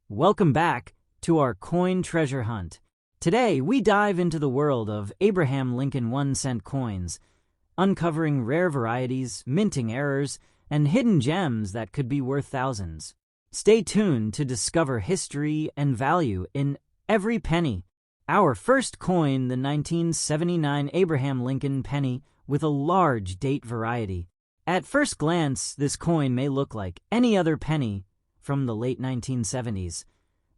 Welcome back to our coin treasure hunt. Today, we dive into the world of Abraham Lincoln 1-cent coins, uncovering rare varieties, minting errors, and hidden gems that could be worth thousands. Stay tuned to discover history and value in every penny. Our first coin, the 1979 Abraham Lincoln penny with a large date variety. At first glance, this coin may look like any other penny from the late 1970s,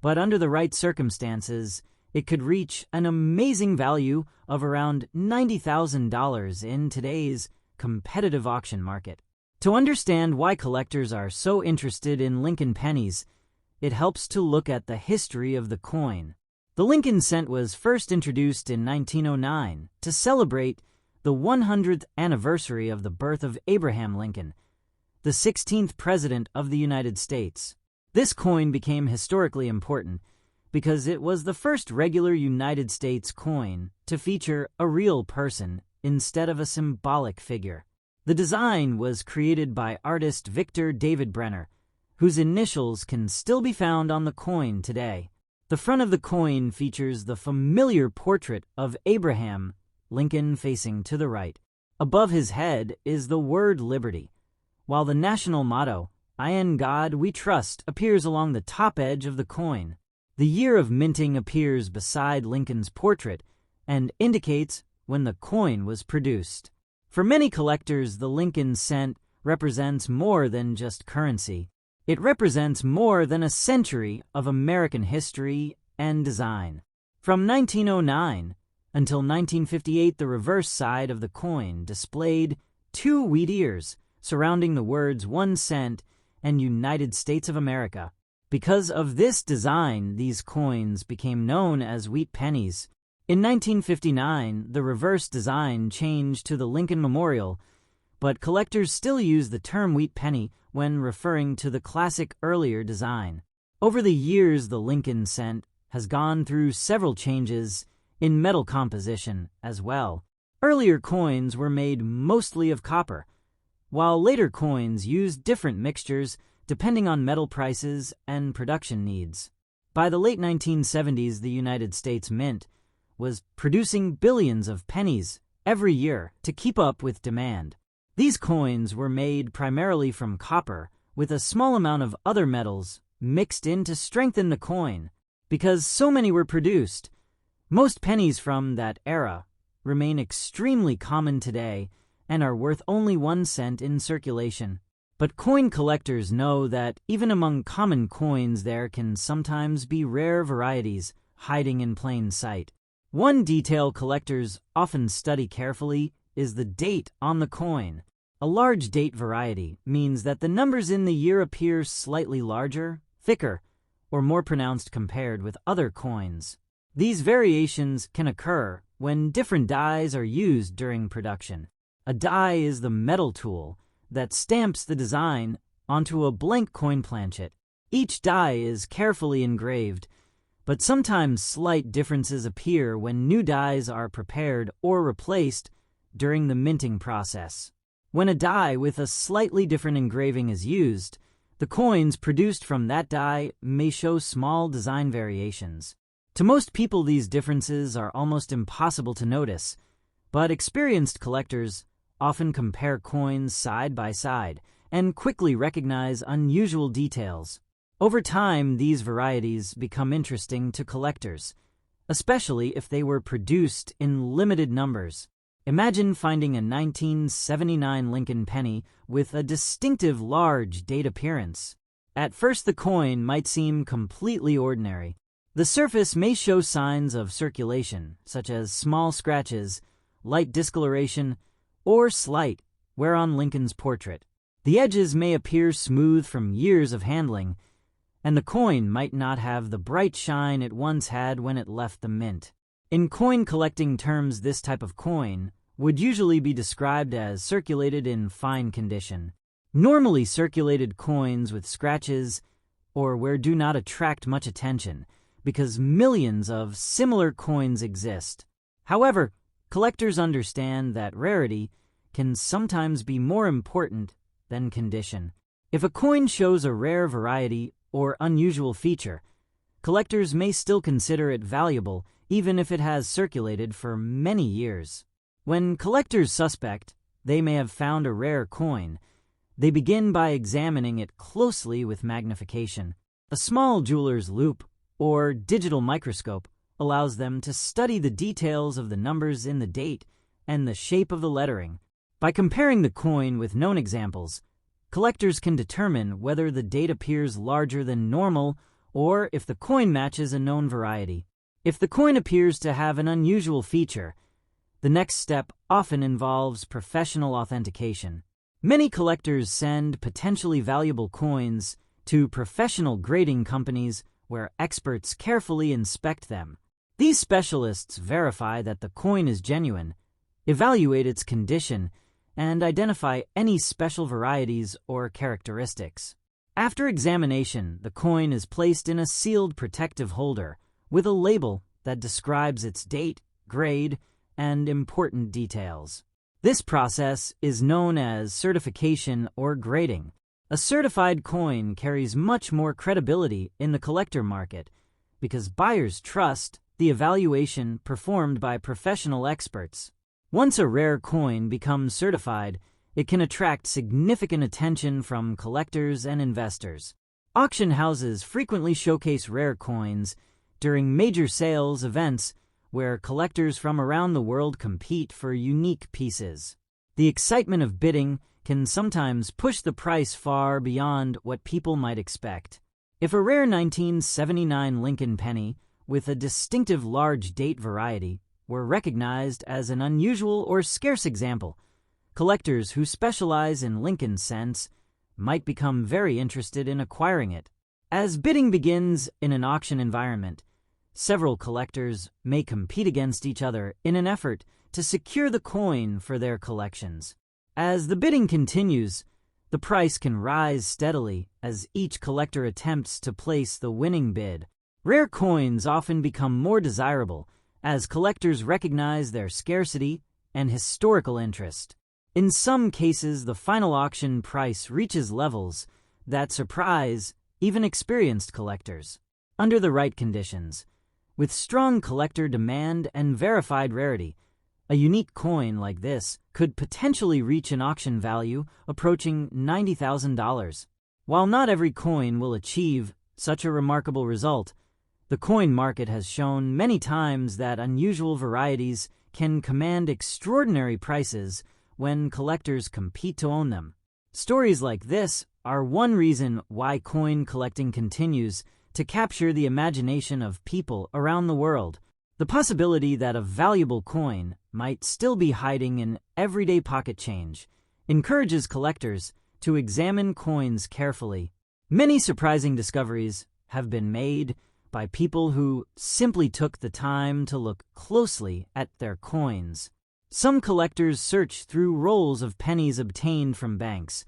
but under the right circumstances, it could reach an amazing value of around $90,000 in today's competitive auction market. To understand why collectors are so interested in Lincoln pennies, it helps to look at the history of the coin. The Lincoln cent was first introduced in 1909 to celebrate the 100th anniversary of the birth of Abraham Lincoln, the 16th President of the United States. This coin became historically important because it was the first regular United States coin to feature a real person instead of a symbolic figure. The design was created by artist Victor David Brenner, whose initials can still be found on the coin today. The front of the coin features the familiar portrait of Abraham Lincoln facing to the right. Above his head is the word liberty, while the national motto, "I in God we trust," appears along the top edge of the coin. The year of minting appears beside Lincoln's portrait and indicates when the coin was produced. For many collectors, the Lincoln cent represents more than just currency. It represents more than a century of American history and design. From 1909 until 1958, the reverse side of the coin displayed two wheat ears surrounding the words 1 cent and United States of America. Because of this design, these coins became known as wheat pennies. In 1959, the reverse design changed to the Lincoln Memorial, but collectors still use the term wheat penny when referring to the classic earlier design. Over the years, the Lincoln cent has gone through several changes in metal composition as well. Earlier coins were made mostly of copper, while later coins used different mixtures depending on metal prices and production needs. By the late 1970s, the United States Mint was producing billions of pennies every year to keep up with demand. These coins were made primarily from copper, with a small amount of other metals mixed in to strengthen the coin. Because so many were produced, most pennies from that era remain extremely common today and are worth only 1 cent in circulation. But coin collectors know that even among common coins there can sometimes be rare varieties hiding in plain sight. One detail collectors often study carefully is the date on the coin. A large date variety means that the numbers in the year appear slightly larger, thicker, or more pronounced compared with other coins. These variations can occur when different dies are used during production. A die is the metal tool that stamps the design onto a blank coin planchet. Each die is carefully engraved, but sometimes slight differences appear when new dies are prepared or replaced during the minting process. When a die with a slightly different engraving is used, the coins produced from that die may show small design variations. To most people, these differences are almost impossible to notice, but experienced collectors often compare coins side by side and quickly recognize unusual details. Over time, these varieties become interesting to collectors, especially if they were produced in limited numbers. Imagine finding a 1979 Lincoln penny with a distinctive large date appearance. At first, the coin might seem completely ordinary. The surface may show signs of circulation, such as small scratches, light discoloration, or slight wear on Lincoln's portrait. The edges may appear smooth from years of handling, and the coin might not have the bright shine it once had when it left the mint. In coin collecting terms, this type of coin would usually be described as circulated in fine condition. Normally, circulated coins with scratches or wear do not attract much attention because millions of similar coins exist. However, collectors understand that rarity can sometimes be more important than condition. If a coin shows a rare variety or unusual feature, collectors may still consider it valuable even if it has circulated for many years. When collectors suspect they may have found a rare coin, they begin by examining it closely with magnification. A small jeweler's loupe or digital microscope allows them to study the details of the numbers in the date and the shape of the lettering. By comparing the coin with known examples, collectors can determine whether the date appears larger than normal or if the coin matches a known variety. If the coin appears to have an unusual feature, the next step often involves professional authentication. Many collectors send potentially valuable coins to professional grading companies where experts carefully inspect them. These specialists verify that the coin is genuine, evaluate its condition, and identify any special varieties or characteristics. After examination, the coin is placed in a sealed protective holder with a label that describes its date, grade, and important details. This process is known as certification or grading. A certified coin carries much more credibility in the collector market because buyers trust the evaluation performed by professional experts. Once a rare coin becomes certified, it can attract significant attention from collectors and investors. Auction houses frequently showcase rare coins during major sales events where collectors from around the world compete for unique pieces. The excitement of bidding can sometimes push the price far beyond what people might expect. If a rare 1979 Lincoln penny with a distinctive large date variety were recognized as an unusual or scarce example, collectors who specialize in Lincoln cents might become very interested in acquiring it. As bidding begins in an auction environment, several collectors may compete against each other in an effort to secure the coin for their collections. As the bidding continues, the price can rise steadily as each collector attempts to place the winning bid. Rare coins often become more desirable as collectors recognize their scarcity and historical interest. In some cases, the final auction price reaches levels that surprise even experienced collectors. Under the right conditions, with strong collector demand and verified rarity, a unique coin like this could potentially reach an auction value approaching $90,000. While not every coin will achieve such a remarkable result, the coin market has shown many times that unusual varieties can command extraordinary prices when collectors compete to own them. Stories like this are one reason why coin collecting continues to capture the imagination of people around the world. The possibility that a valuable coin might still be hiding in everyday pocket change encourages collectors to examine coins carefully. Many surprising discoveries have been made by people who simply took the time to look closely at their coins. Some collectors search through rolls of pennies obtained from banks,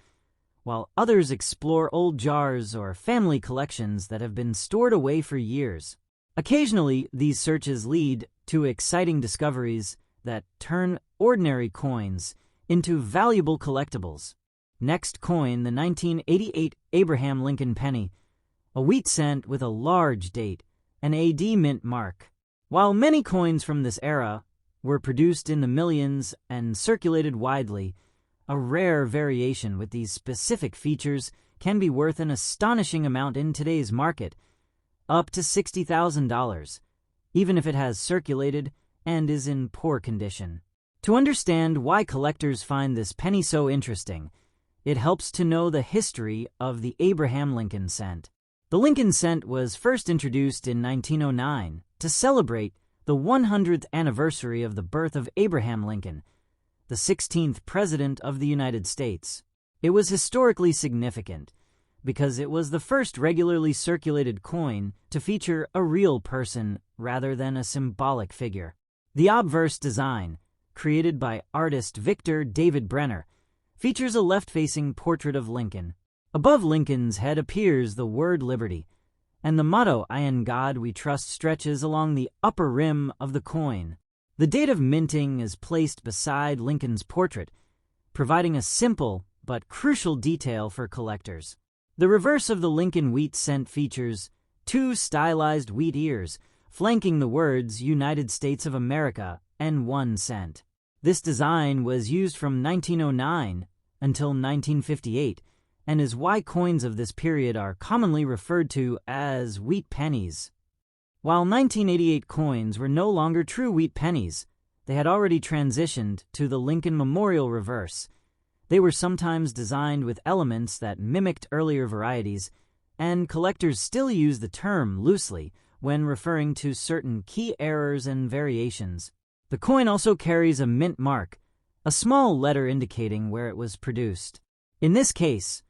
while others explore old jars or family collections that have been stored away for years. Occasionally, these searches lead to exciting discoveries that turn ordinary coins into valuable collectibles. Next coin, the 1988 Abraham Lincoln penny, a wheat cent with a large date, an AD mint mark. While many coins from this era were produced in the millions and circulated widely, a rare variation with these specific features can be worth an astonishing amount in today's market, up to $60,000, even if it has circulated and is in poor condition. To understand why collectors find this penny so interesting, it helps to know the history of the Abraham Lincoln cent. The Lincoln cent was first introduced in 1909 to celebrate the 100th anniversary of the birth of Abraham Lincoln, the 16th President of the United States. It was historically significant because it was the first regularly circulated coin to feature a real person rather than a symbolic figure. The obverse design, created by artist Victor David Brenner, features a left-facing portrait of Lincoln. Above Lincoln's head appears the word liberty, and the motto, "I in God we trust," stretches along the upper rim of the coin. The date of minting is placed beside Lincoln's portrait, providing a simple but crucial detail for collectors. The reverse of the Lincoln wheat cent features two stylized wheat ears, flanking the words United States of America and 1 cent. This design was used from 1909 until 1958, and is why coins of this period are commonly referred to as wheat pennies. While 1988 coins were no longer true wheat pennies, they had already transitioned to the Lincoln Memorial reverse. They were sometimes designed with elements that mimicked earlier varieties, and collectors still use the term loosely when referring to certain key errors and variations. The coin also carries a mint mark, a small letter indicating where it was produced. In this case,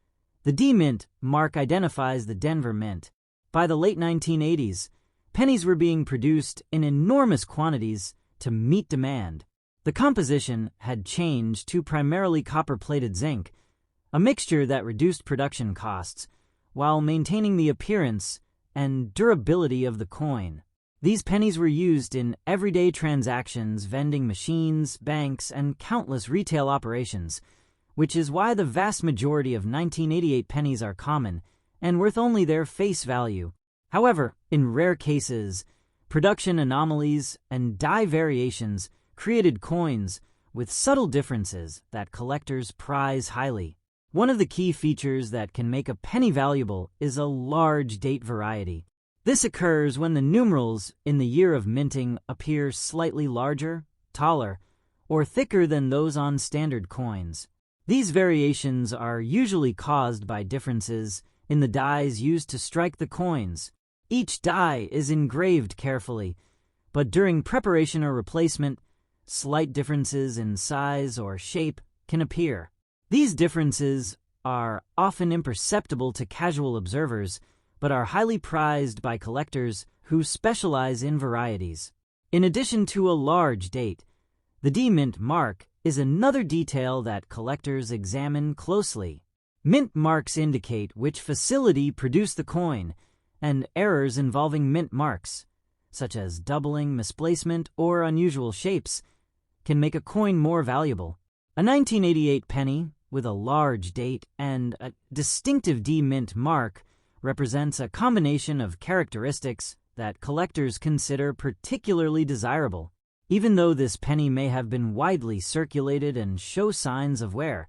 the D Mint mark identifies the Denver Mint. By the late 1980s, pennies were being produced in enormous quantities to meet demand. The composition had changed to primarily copper-plated zinc, a mixture that reduced production costs while maintaining the appearance and durability of the coin. These pennies were used in everyday transactions, vending machines, banks, and countless retail operations, which is why the vast majority of 1988 pennies are common and worth only their face value. However, in rare cases, production anomalies and die variations created coins with subtle differences that collectors prize highly. One of the key features that can make a penny valuable is a large date variety. This occurs when the numerals in the year of minting appear slightly larger, taller, or thicker than those on standard coins. These variations are usually caused by differences in the dies used to strike the coins. Each die is engraved carefully, but during preparation or replacement, slight differences in size or shape can appear. These differences are often imperceptible to casual observers, but are highly prized by collectors who specialize in varieties. In addition to a large date, the D Mint mark is another detail that collectors examine closely. Mint marks indicate which facility produced the coin, and errors involving mint marks, such as doubling, misplacement, or unusual shapes, can make a coin more valuable. A 1988 penny with a large date and a distinctive D Mint mark represents a combination of characteristics that collectors consider particularly desirable. Even though this penny may have been widely circulated and show signs of wear,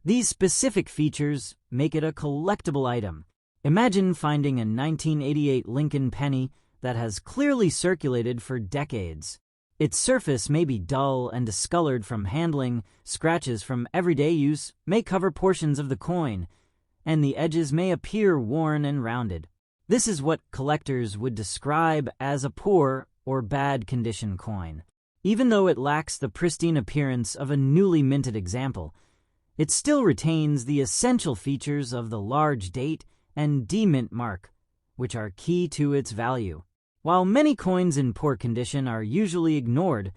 these specific features make it a collectible item. Imagine finding a 1988 Lincoln penny that has clearly circulated for decades. Its surface may be dull and discolored from handling, scratches from everyday use may cover portions of the coin, and the edges may appear worn and rounded. This is what collectors would describe as a poor or bad condition coin. Even though it lacks the pristine appearance of a newly minted example, it still retains the essential features of the large date and D Mint mark, which are key to its value. While many coins in poor condition are usually ignored,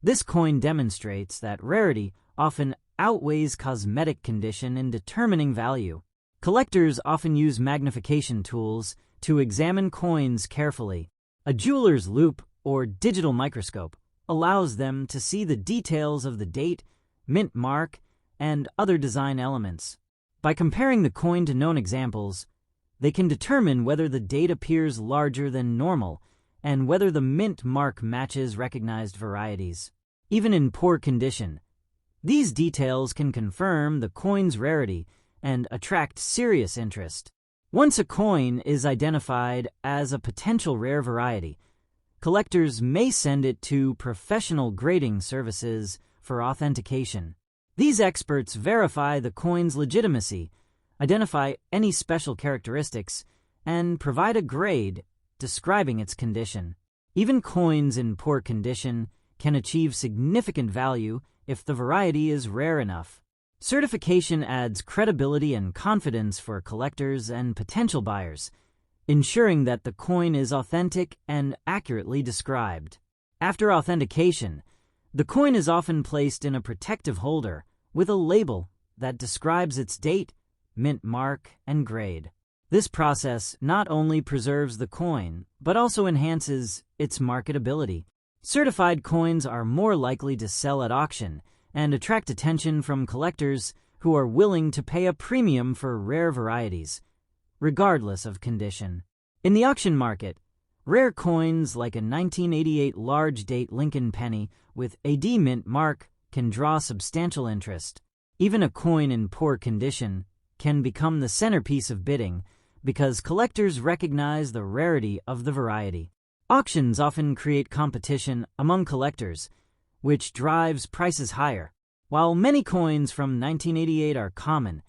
this coin demonstrates that rarity often outweighs cosmetic condition in determining value. Collectors often use magnification tools to examine coins carefully. A jeweler's loupe or digital microscope allows them to see the details of the date, mint mark, and other design elements. By comparing the coin to known examples, they can determine whether the date appears larger than normal and whether the mint mark matches recognized varieties. Even in poor condition, these details can confirm the coin's rarity and attract serious interest. Once a coin is identified as a potential rare variety, collectors may send it to professional grading services for authentication. These experts verify the coin's legitimacy, identify any special characteristics, and provide a grade describing its condition. Even coins in poor condition can achieve significant value if the variety is rare enough. Certification adds credibility and confidence for collectors and potential buyers, ensuring that the coin is authentic and accurately described. After authentication, the coin is often placed in a protective holder with a label that describes its date, mint mark, and grade. This process not only preserves the coin, but also enhances its marketability. Certified coins are more likely to sell at auction and attract attention from collectors who are willing to pay a premium for rare varieties, regardless of condition. In the auction market, rare coins like a 1988 large date Lincoln penny with a D mint mark can draw substantial interest. Even a coin in poor condition can become the centerpiece of bidding because collectors recognize the rarity of the variety. Auctions often create competition among collectors, which drives prices higher. While many coins from 1988 are common,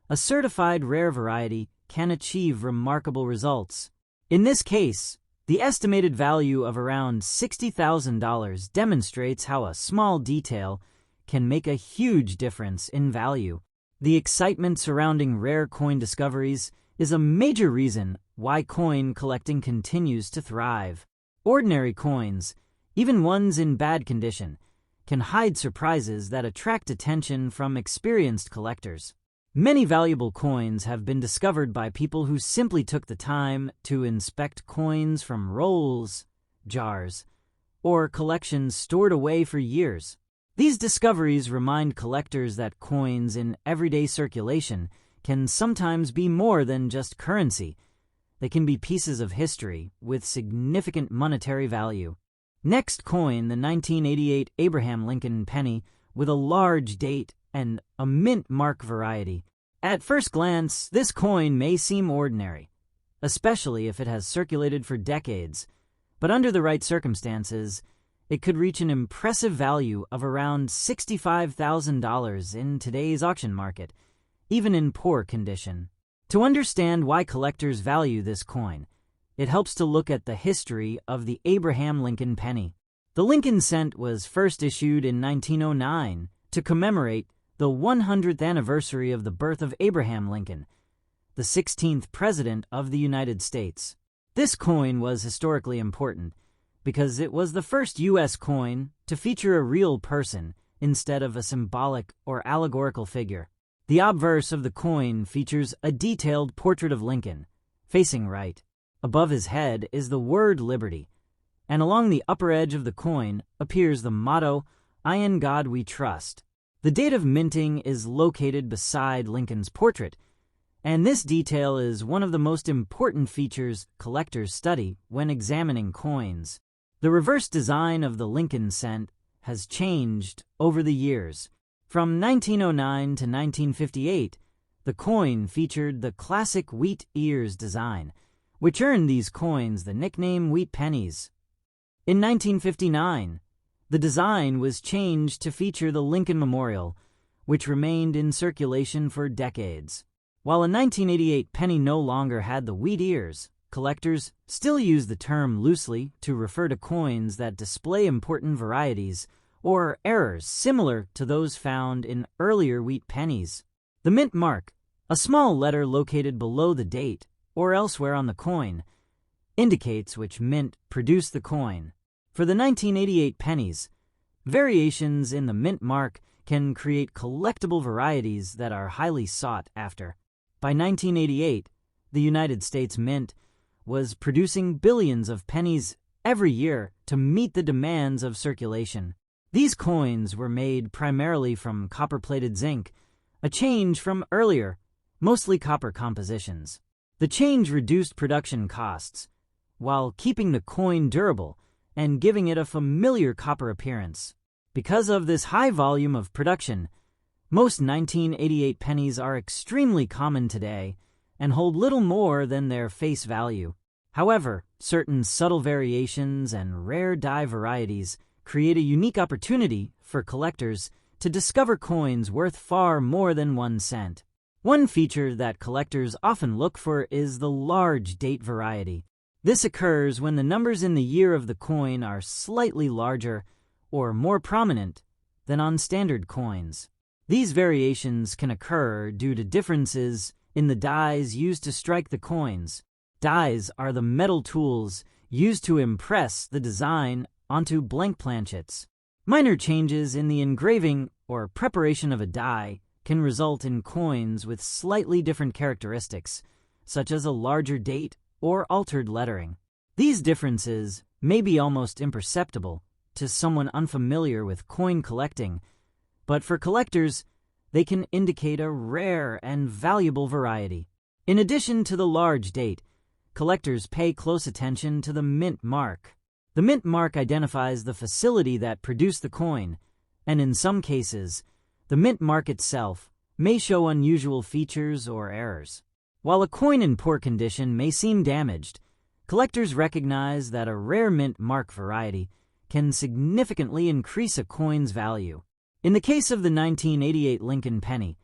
a certified rare variety can achieve remarkable results. In this case, the estimated value of around $60,000 demonstrates how a small detail can make a huge difference in value. The excitement surrounding rare coin discoveries is a major reason why coin collecting continues to thrive. Ordinary coins, even ones in bad condition, can hide surprises that attract attention from experienced collectors. Many valuable coins have been discovered by people who simply took the time to inspect coins from rolls, jars, or collections stored away for years. These discoveries remind collectors that coins in everyday circulation can sometimes be more than just currency. They can be pieces of history with significant monetary value. Next coin, the 1988 Abraham Lincoln penny with a large date and a mint mark variety. At first glance, this coin may seem ordinary, especially if it has circulated for decades, but under the right circumstances, it could reach an impressive value of around $65,000 in today's auction market, even in poor condition. To understand why collectors value this coin, it helps to look at the history of the Abraham Lincoln penny. The Lincoln cent was first issued in 1909 to commemorate the 100th anniversary of the birth of Abraham Lincoln, the 16th President of the United States. This coin was historically important because it was the first U.S. coin to feature a real person instead of a symbolic or allegorical figure. The obverse of the coin features a detailed portrait of Lincoln, facing right. Above his head is the word Liberty, and along the upper edge of the coin appears the motto, "I in God we trust." The date of minting is located beside Lincoln's portrait, and this detail is one of the most important features collectors study when examining coins. The reverse design of the Lincoln cent has changed over the years. From 1909 to 1958, the coin featured the classic wheat ears design, which earned these coins the nickname wheat pennies. In 1959, the design was changed to feature the Lincoln Memorial, which remained in circulation for decades. While a 1988 penny no longer had the wheat ears, collectors still use the term loosely to refer to coins that display important varieties or errors similar to those found in earlier wheat pennies. The mint mark, a small letter located below the date or elsewhere on the coin, indicates which mint produced the coin. For the 1988 pennies, variations in the mint mark can create collectible varieties that are highly sought after. By 1988, the United States Mint was producing billions of pennies every year to meet the demands of circulation. These coins were made primarily from copper-plated zinc, a change from earlier, mostly copper compositions. The change reduced production costs, while keeping the coin durable and giving it a familiar copper appearance. Because of this high volume of production, most 1988 pennies are extremely common today and hold little more than their face value. However, certain subtle variations and rare die varieties create a unique opportunity for collectors to discover coins worth far more than 1 cent. One feature that collectors often look for is the large date variety. This occurs when the numbers in the year of the coin are slightly larger or more prominent than on standard coins. These variations can occur due to differences in the dies used to strike the coins. Dies are the metal tools used to impress the design onto blank planchets. Minor changes in the engraving or preparation of a die can result in coins with slightly different characteristics, such as a larger date or altered lettering. These differences may be almost imperceptible to someone unfamiliar with coin collecting, but for collectors, they can indicate a rare and valuable variety. In addition to the large date, collectors pay close attention to the mint mark. The mint mark identifies the facility that produced the coin, and in some cases, the mint mark itself may show unusual features or errors. While a coin in poor condition may seem damaged, collectors recognize that a rare mint mark variety can significantly increase a coin's value. In the case of the 1988 Lincoln penny,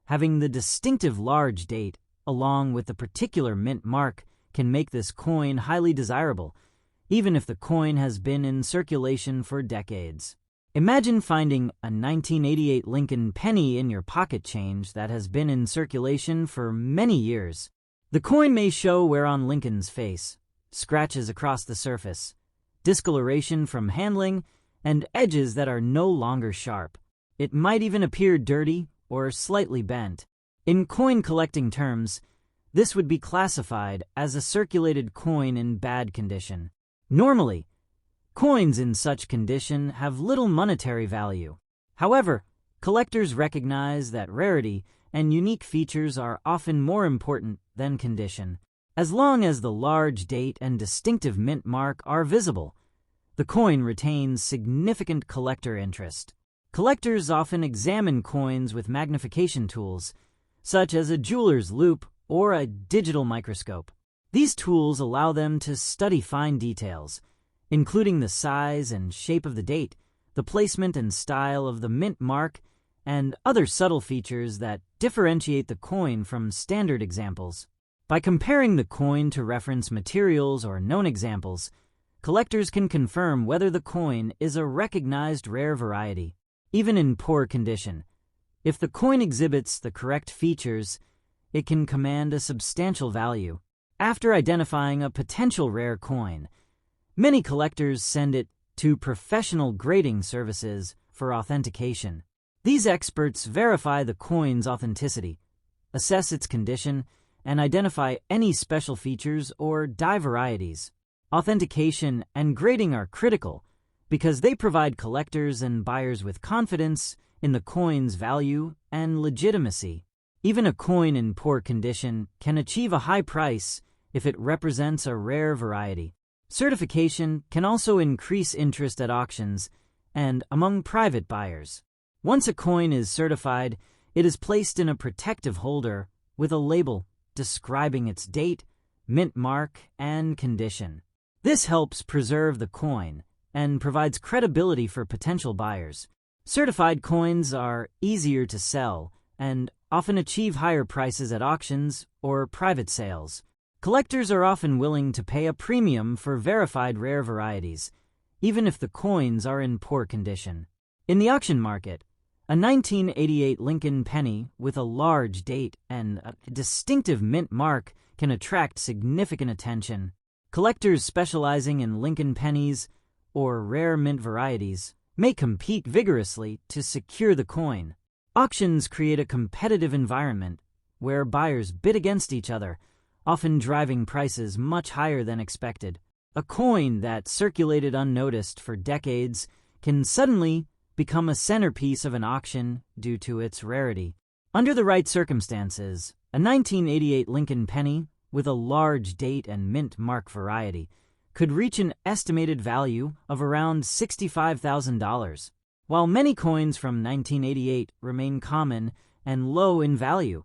having the distinctive large date along with the particular mint mark can make this coin highly desirable, even if the coin has been in circulation for decades. Imagine finding a 1988 Lincoln penny in your pocket change that has been in circulation for many years. The coin may show wear on Lincoln's face, scratches across the surface, discoloration from handling, and edges that are no longer sharp. It might even appear dirty or slightly bent. In coin collecting terms, this would be classified as a circulated coin in bad condition. Normally, coins in such condition have little monetary value. However, collectors recognize that rarity and unique features are often more important than condition. As long as the large date and distinctive mint mark are visible, the coin retains significant collector interest. Collectors often examine coins with magnification tools, such as a jeweler's loupe or a digital microscope. These tools allow them to study fine details, including the size and shape of the date, the placement and style of the mint mark, and other subtle features that differentiate the coin from standard examples. By comparing the coin to reference materials or known examples, collectors can confirm whether the coin is a recognized rare variety. Even in poor condition, if the coin exhibits the correct features, it can command a substantial value. After identifying a potential rare coin, many collectors send it to professional grading services for authentication. These experts verify the coin's authenticity, assess its condition, and identify any special features or die varieties. Authentication and grading are critical because they provide collectors and buyers with confidence in the coin's value and legitimacy. Even a coin in poor condition can achieve a high price if it represents a rare variety. Certification can also increase interest at auctions and among private buyers. Once a coin is certified, it is placed in a protective holder with a label describing its date, mint mark, and condition. This helps preserve the coin and provides credibility for potential buyers. Certified coins are easier to sell and often achieve higher prices at auctions or private sales. Collectors are often willing to pay a premium for verified rare varieties, even if the coins are in poor condition. In the auction market, a 1988 Lincoln penny with a large date and a distinctive mint mark can attract significant attention. Collectors specializing in Lincoln pennies or rare mint varieties may compete vigorously to secure the coin. Auctions create a competitive environment where buyers bid against each other, often driving prices much higher than expected. A coin that circulated unnoticed for decades can suddenly become a centerpiece of an auction due to its rarity. Under the right circumstances, a 1988 Lincoln penny with a large date and mint mark variety could reach an estimated value of around $65,000. While many coins from 1988 remain common and low in value,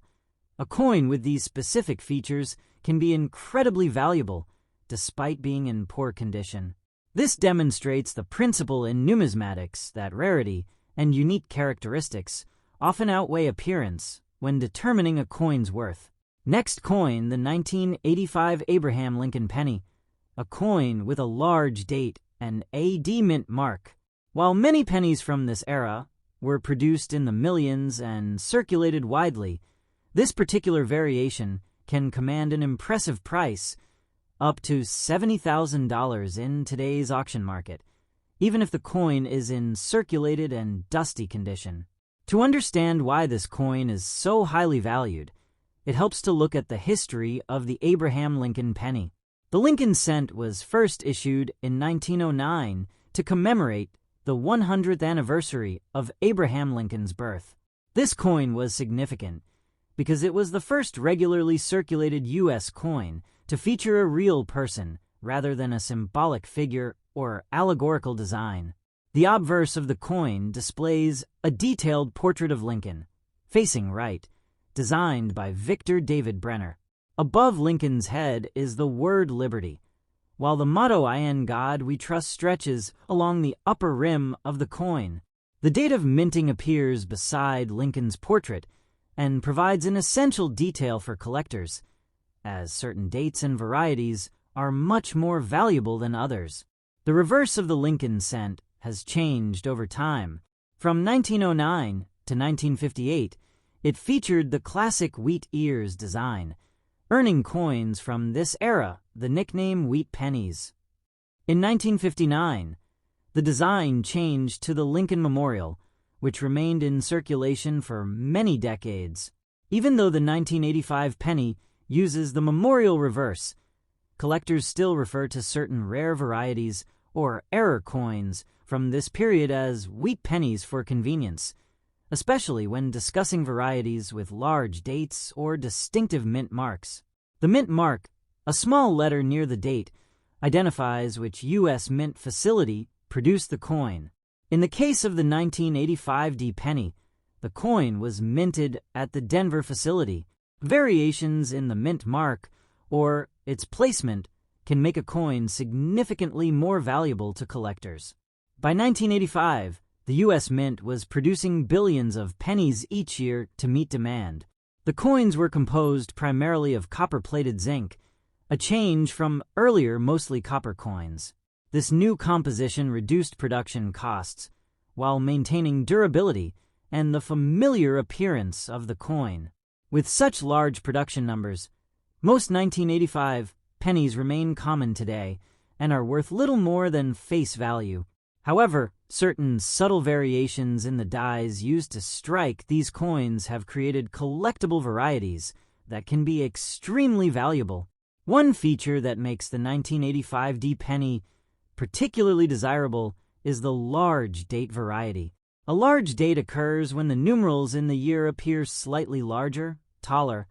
a coin with these specific features can be incredibly valuable despite being in poor condition. This demonstrates the principle in numismatics that rarity and unique characteristics often outweigh appearance when determining a coin's worth. Next coin, the 1985 Abraham Lincoln penny, a coin with a large date and AD mint mark. While many pennies from this era were produced in the millions and circulated widely, this particular variation can command an impressive price, up to $70,000 in today's auction market, even if the coin is in circulated and dusty condition. To understand why this coin is so highly valued, it helps to look at the history of the Abraham Lincoln penny. The Lincoln cent was first issued in 1909 to commemorate the 100th anniversary of Abraham Lincoln's birth. This coin was significant because it was the first regularly circulated U.S. coin to to feature a real person rather than a symbolic figure or allegorical design. The obverse of the coin displays a detailed portrait of Lincoln, facing right, designed by Victor David Brenner. Above Lincoln's head is the word Liberty, while the motto "In God We Trust" stretches along the upper rim of the coin. The date of minting appears beside Lincoln's portrait and provides an essential detail for collectors, as certain dates and varieties are much more valuable than others. The reverse of the Lincoln cent has changed over time. From 1909 to 1958, it featured the classic wheat ears design, earning coins from this era the nickname wheat pennies. In 1959, the design changed to the Lincoln Memorial, which remained in circulation for many decades. Even though the 1985 penny uses the memorial reverse, collectors still refer to certain rare varieties or error coins from this period as wheat pennies for convenience, especially when discussing varieties with large dates or distinctive mint marks. The mint mark, a small letter near the date, identifies which U.S. mint facility produced the coin. In the case of the 1985 D penny, the coin was minted at the Denver facility. Variations in the mint mark or its placement can make a coin significantly more valuable to collectors. By 1985, the U.S. Mint was producing billions of pennies each year to meet demand. The coins were composed primarily of copper-plated zinc, a change from earlier mostly copper coins. This new composition reduced production costs while maintaining durability and the familiar appearance of the coin. With such large production numbers, most 1985 pennies remain common today and are worth little more than face value. However, certain subtle variations in the dies used to strike these coins have created collectible varieties that can be extremely valuable. One feature that makes the 1985 D penny particularly desirable is the large date variety. A large date occurs when the numerals in the year appear slightly larger, taller,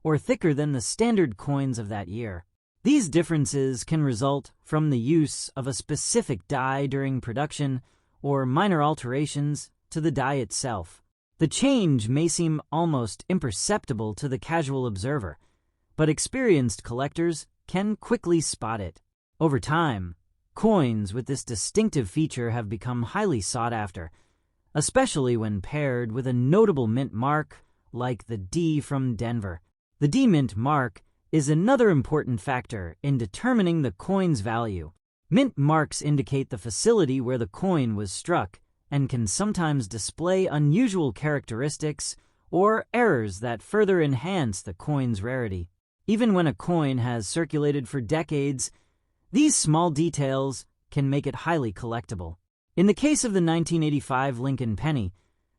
or thicker than the standard coins of that year. These differences can result from the use of a specific die during production or minor alterations to the die itself. The change may seem almost imperceptible to the casual observer, but experienced collectors can quickly spot it. Over time, coins with this distinctive feature have become highly sought after, especially when paired with a notable mint mark like the D from Denver. The D mint mark is another important factor in determining the coin's value. Mint marks indicate the facility where the coin was struck and can sometimes display unusual characteristics or errors that further enhance the coin's rarity. Even when a coin has circulated for decades, these small details can make it highly collectible. In the case of the 1985 Lincoln penny,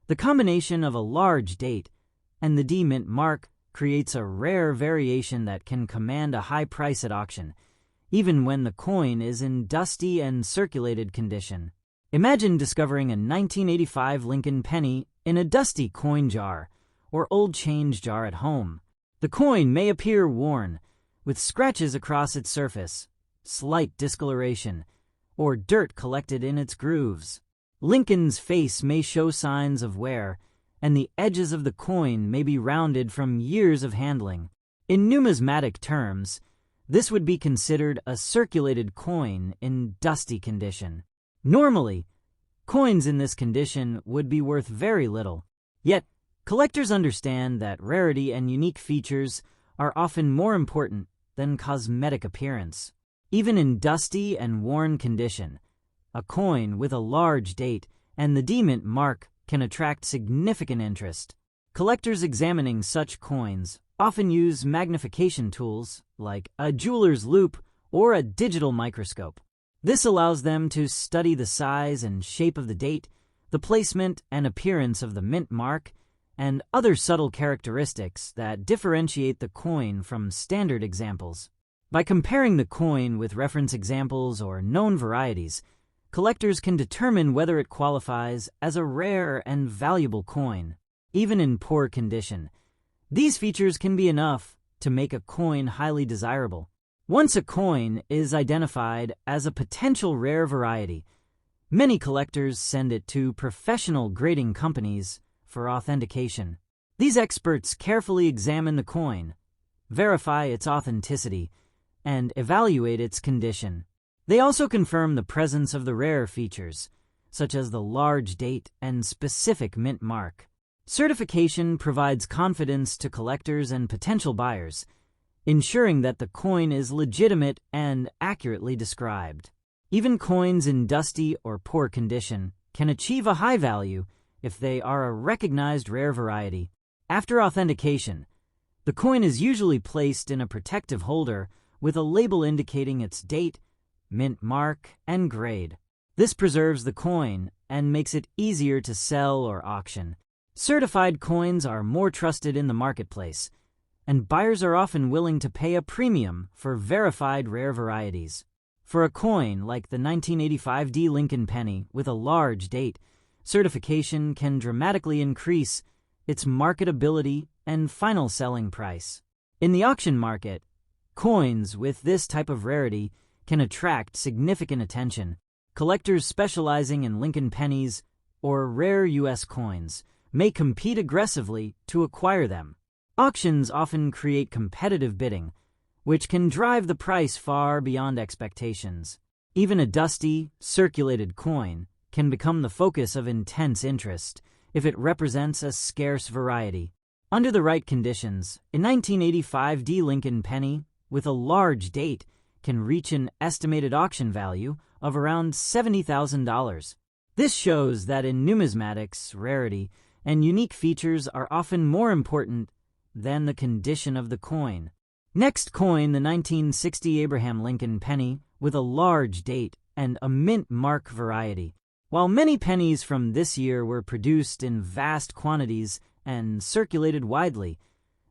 the combination of a large date and the D mint mark creates a rare variation that can command a high price at auction, even when the coin is in dusty and circulated condition. Imagine discovering a 1985 Lincoln penny in a dusty coin jar or old change jar at home. The coin may appear worn, with scratches across its surface, slight discoloration, or dirt collected in its grooves. Lincoln's face may show signs of wear, and the edges of the coin may be rounded from years of handling. In numismatic terms, this would be considered a circulated coin in dusty condition. Normally, coins in this condition would be worth very little. Yet, collectors understand that rarity and unique features are often more important than cosmetic appearance. Even in dusty and worn condition, a coin with a large date and the D mint mark can attract significant interest. Collectors examining such coins often use magnification tools like a jeweler's loupe or a digital microscope. This allows them to study the size and shape of the date, the placement and appearance of the mint mark, and other subtle characteristics that differentiate the coin from standard examples. By comparing the coin with reference examples or known varieties, collectors can determine whether it qualifies as a rare and valuable coin. Even in poor condition, these features can be enough to make a coin highly desirable. Once a coin is identified as a potential rare variety, many collectors send it to professional grading companies for authentication. These experts carefully examine the coin, verify its authenticity, and evaluate its condition. They also confirm the presence of the rare features, such as the large date and specific mint mark. Certification provides confidence to collectors and potential buyers, ensuring that the coin is legitimate and accurately described. Even coins in dusty or poor condition can achieve a high value if they are a recognized rare variety. After authentication, the coin is usually placed in a protective holder with a label indicating its date, mint mark, and grade. This preserves the coin and makes it easier to sell or auction. Certified coins are more trusted in the marketplace, and buyers are often willing to pay a premium for verified rare varieties. For a coin like the 1985 D Lincoln penny with a large date, certification can dramatically increase its marketability and final selling price. In the auction market, coins with this type of rarity can attract significant attention. Collectors specializing in Lincoln pennies or rare U.S. coins may compete aggressively to acquire them. Auctions often create competitive bidding, which can drive the price far beyond expectations. Even a dusty, circulated coin can become the focus of intense interest if it represents a scarce variety. Under the right conditions, a 1985 D Lincoln penny with a large date can reach an estimated auction value of around $70,000. This shows that in numismatics, rarity and unique features are often more important than the condition of the coin. Next coin, the 1960 Abraham Lincoln penny with a large date and a mint mark variety. While many pennies from this year were produced in vast quantities and circulated widely,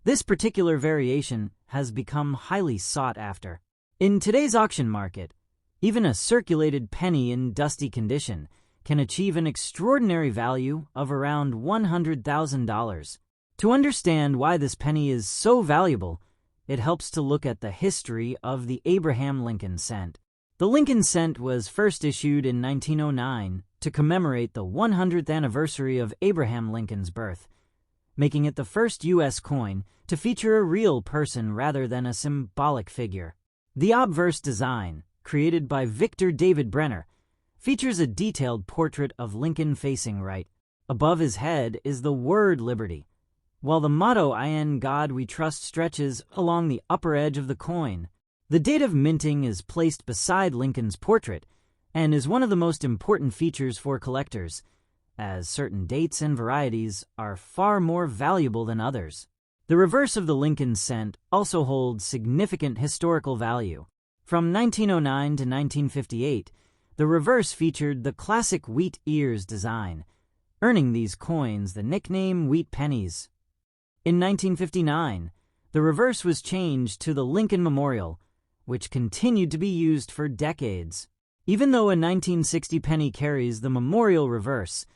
this particular variation has become highly sought after. In today's auction market, even a circulated penny in dusty condition can achieve an extraordinary value of around $100,000. To understand why this penny is so valuable, it helps to look at the history of the Abraham Lincoln cent. The Lincoln cent was first issued in 1909 to commemorate the 100th anniversary of Abraham Lincoln's birth, making it the first U.S. coin to feature a real person rather than a symbolic figure. The obverse design, created by Victor David Brenner, features a detailed portrait of Lincoln facing right. Above his head is the word liberty, while the motto "In God We Trust" stretches along the upper edge of the coin. The date of minting is placed beside Lincoln's portrait and is one of the most important features for collectors, as certain dates and varieties are far more valuable than others. The reverse of the Lincoln cent also holds significant historical value. From 1909 to 1958, the reverse featured the classic wheat ears design, earning these coins the nickname wheat pennies. In 1959, the reverse was changed to the Lincoln Memorial, which continued to be used for decades. Even though a 1960 penny carries the memorial reverse,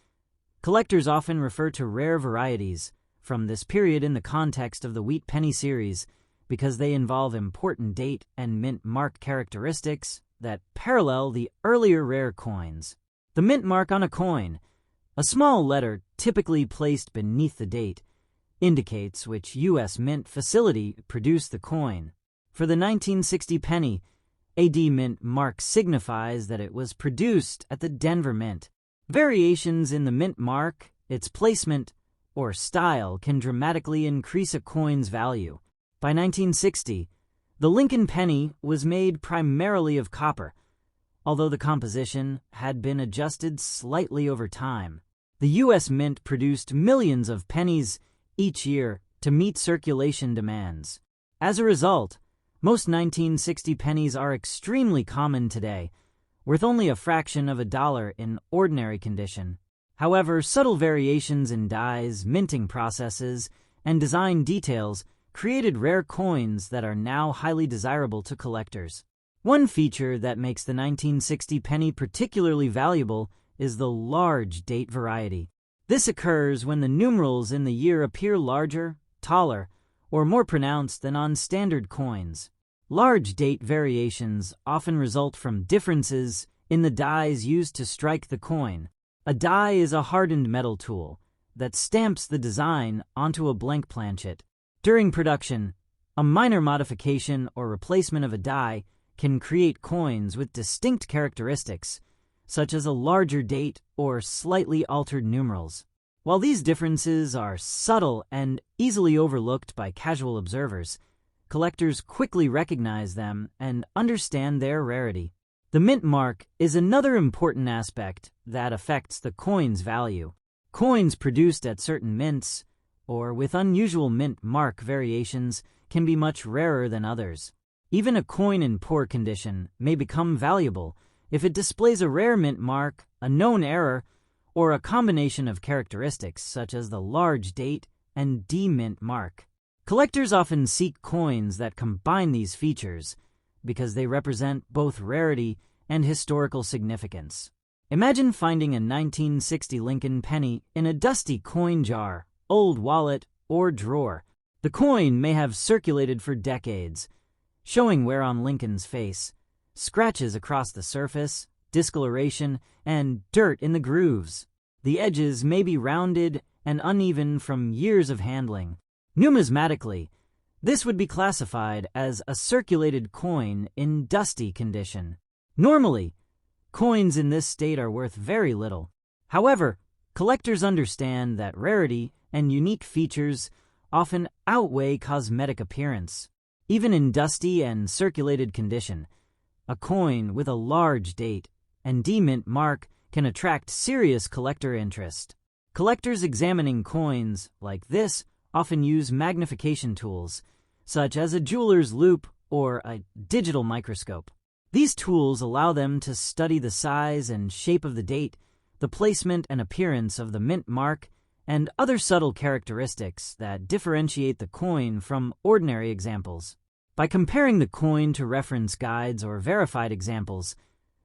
collectors often refer to rare varieties from this period in the context of the wheat penny series because they involve important date and mint mark characteristics that parallel the earlier rare coins. The mint mark on a coin, a small letter typically placed beneath the date, indicates which U.S. mint facility produced the coin. For the 1960 penny, a D mint mark signifies that it was produced at the Denver Mint. Variations in the mint mark, its placement, or style can dramatically increase a coin's value. By 1960, the Lincoln penny was made primarily of copper, although the composition had been adjusted slightly over time. The U.S. Mint produced millions of pennies each year to meet circulation demands. As a result, most 1960 pennies are extremely common today, worth only a fraction of a dollar in ordinary condition. However, subtle variations in dyes, minting processes, and design details created rare coins that are now highly desirable to collectors. One feature that makes the 1960 penny particularly valuable is the large date variety. This occurs when the numerals in the year appear larger, taller, or more pronounced than on standard coins. Large date variations often result from differences in the dies used to strike the coin. A die is a hardened metal tool that stamps the design onto a blank planchet. During production, a minor modification or replacement of a die can create coins with distinct characteristics, such as a larger date or slightly altered numerals. While these differences are subtle and easily overlooked by casual observers, collectors quickly recognize them and understand their rarity. The mint mark is another important aspect that affects the coin's value. Coins produced at certain mints, or with unusual mint mark variations, can be much rarer than others. Even a coin in poor condition may become valuable if it displays a rare mint mark, a known error, or a combination of characteristics such as the large date and demint mark. Collectors often seek coins that combine these features because they represent both rarity and historical significance. Imagine finding a 1960 Lincoln penny in a dusty coin jar, old wallet, or drawer. The coin may have circulated for decades, showing wear on Lincoln's face, scratches across the surface, discoloration, and dirt in the grooves. The edges may be rounded and uneven from years of handling. Numismatically, this would be classified as a circulated coin in dusty condition. Normally, coins in this state are worth very little. However, collectors understand that rarity and unique features often outweigh cosmetic appearance. Even in dusty and circulated condition, a coin with a large date and demint mark can attract serious collector interest. Collectors examining coins like this often use magnification tools, such as a jeweler's loupe or a digital microscope. These tools allow them to study the size and shape of the date, the placement and appearance of the mint mark, and other subtle characteristics that differentiate the coin from ordinary examples. By comparing the coin to reference guides or verified examples,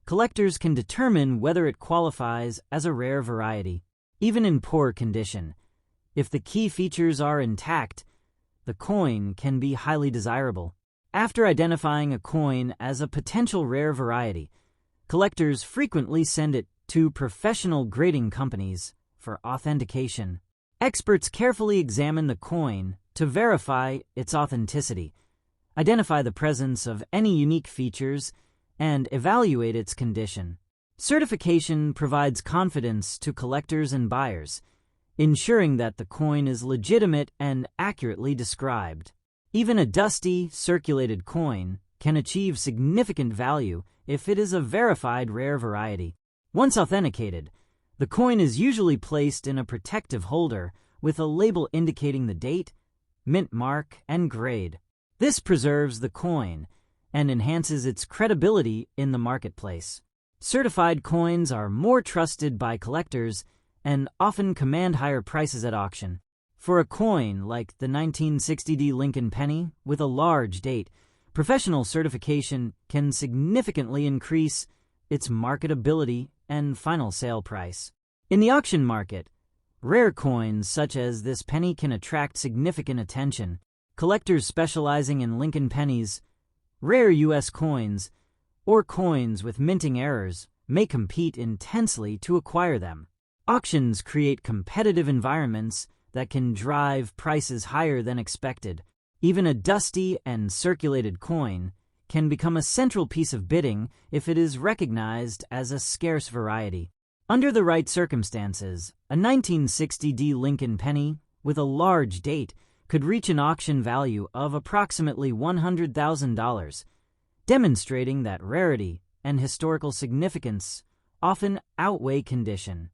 collectors can determine whether it qualifies as a rare variety. Even in poor condition, if the key features are intact, the coin can be highly desirable. After identifying a coin as a potential rare variety, collectors frequently send it to professional grading companies for authentication. Experts carefully examine the coin to verify its authenticity, identify the presence of any unique features, and evaluate its condition. Certification provides confidence to collectors and buyers, ensuring that the coin is legitimate and accurately described. Even a dusty, circulated coin can achieve significant value if it is a verified rare variety. Once authenticated, the coin is usually placed in a protective holder with a label indicating the date, mint mark, and grade. This preserves the coin and enhances its credibility in the marketplace. Certified coins are more trusted by collectors and often command higher prices at auction. For a coin like the 1960 Lincoln penny with a large date, professional certification can significantly increase its marketability and final sale price. In the auction market, rare coins such as this penny can attract significant attention. Collectors specializing in Lincoln pennies, rare U.S. coins, or coins with minting errors may compete intensely to acquire them. Auctions create competitive environments that can drive prices higher than expected. Even a dusty and circulated coin can become a central piece of bidding if it is recognized as a scarce variety. Under the right circumstances, a 1960 Lincoln penny with a large date could reach an auction value of approximately $100,000, demonstrating that rarity and historical significance often outweigh condition.